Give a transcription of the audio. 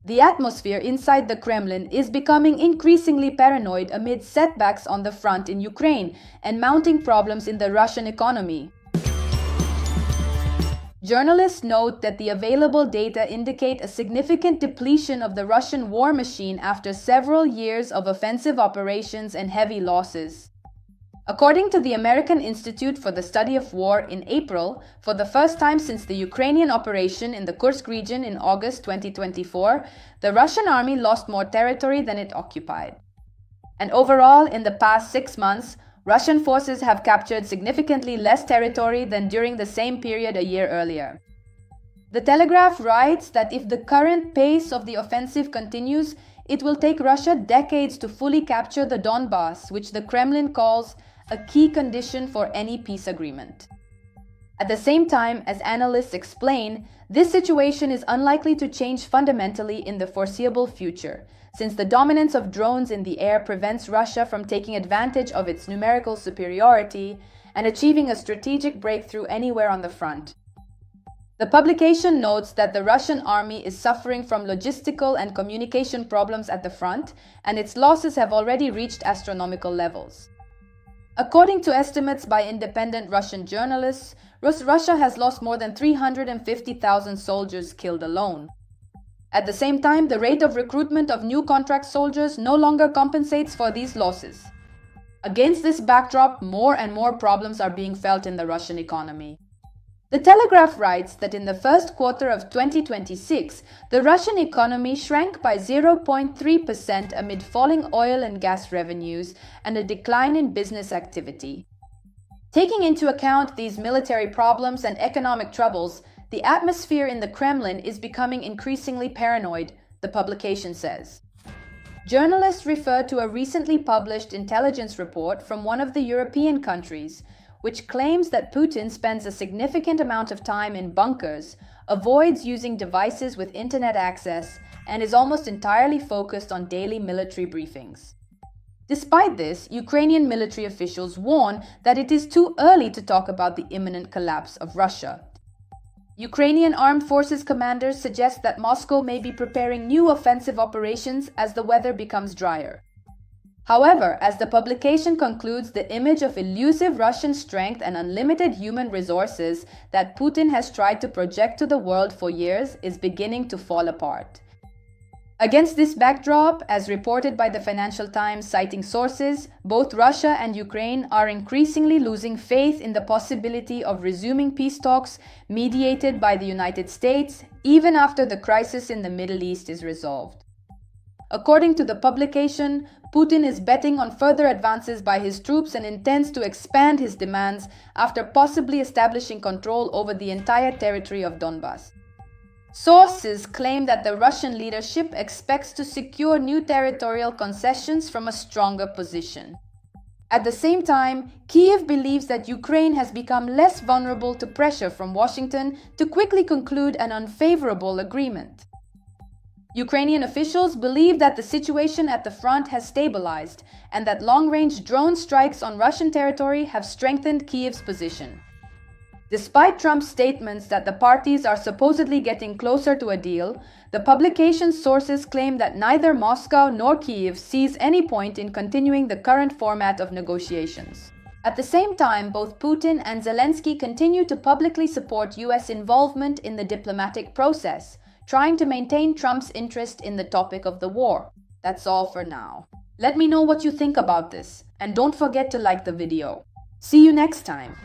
The atmosphere inside the Kremlin is becoming increasingly paranoid amid setbacks on the front in Ukraine and mounting problems in the Russian economy. Journalists note that the available data indicate a significant depletion of the Russian war machine after several years of offensive operations and heavy losses. According to the American Institute for the Study of War in April, for the first time since the Ukrainian operation in the Kursk region in August 2024, the Russian army lost more territory than it occupied. And overall, in the past 6 months, Russian forces have captured significantly less territory than during the same period a year earlier. The Telegraph writes that if the current pace of the offensive continues, it will take Russia decades to fully capture the Donbas, which the Kremlin calls a key condition for any peace agreement. At the same time, as analysts explain, this situation is unlikely to change fundamentally in the foreseeable future, since the dominance of drones in the air prevents Russia from taking advantage of its numerical superiority and achieving a strategic breakthrough anywhere on the front. The publication notes that the Russian army is suffering from logistical and communication problems at the front, and its losses have already reached astronomical levels. According to estimates by independent Russian journalists, Russia has lost more than 350,000 soldiers killed alone. At the same time, the rate of recruitment of new contract soldiers no longer compensates for these losses. Against this backdrop, more and more problems are being felt in the Russian economy. The Telegraph writes that in the first quarter of 2026, the Russian economy shrank by 0.3% amid falling oil and gas revenues and a decline in business activity. Taking into account these military problems and economic troubles, the atmosphere in the Kremlin is becoming increasingly paranoid, the publication says. Journalists refer to a recently published intelligence report from one of the European countries, which claims that Putin spends a significant amount of time in bunkers, avoids using devices with internet access, and is almost entirely focused on daily military briefings. Despite this, Ukrainian military officials warn that it is too early to talk about the imminent collapse of Russia. Ukrainian armed forces commanders suggest that Moscow may be preparing new offensive operations as the weather becomes drier. However, as the publication concludes, the image of elusive Russian strength and unlimited human resources that Putin has tried to project to the world for years is beginning to fall apart. Against this backdrop, as reported by the Financial Times citing sources, both Russia and Ukraine are increasingly losing faith in the possibility of resuming peace talks mediated by the United States, even after the crisis in the Middle East is resolved. According to the publication, Putin is betting on further advances by his troops and intends to expand his demands after possibly establishing control over the entire territory of Donbas. Sources claim that the Russian leadership expects to secure new territorial concessions from a stronger position. At the same time, Kyiv believes that Ukraine has become less vulnerable to pressure from Washington to quickly conclude an unfavorable agreement. Ukrainian officials believe that the situation at the front has stabilized and that long-range drone strikes on Russian territory have strengthened Kyiv's position. Despite Trump's statements that the parties are supposedly getting closer to a deal, the publication's sources claim that neither Moscow nor Kyiv sees any point in continuing the current format of negotiations. At the same time, both Putin and Zelensky continue to publicly support US involvement in the diplomatic process, trying to maintain Trump's interest in the topic of the war. That's all for now. Let me know what you think about this, and don't forget to like the video. See you next time.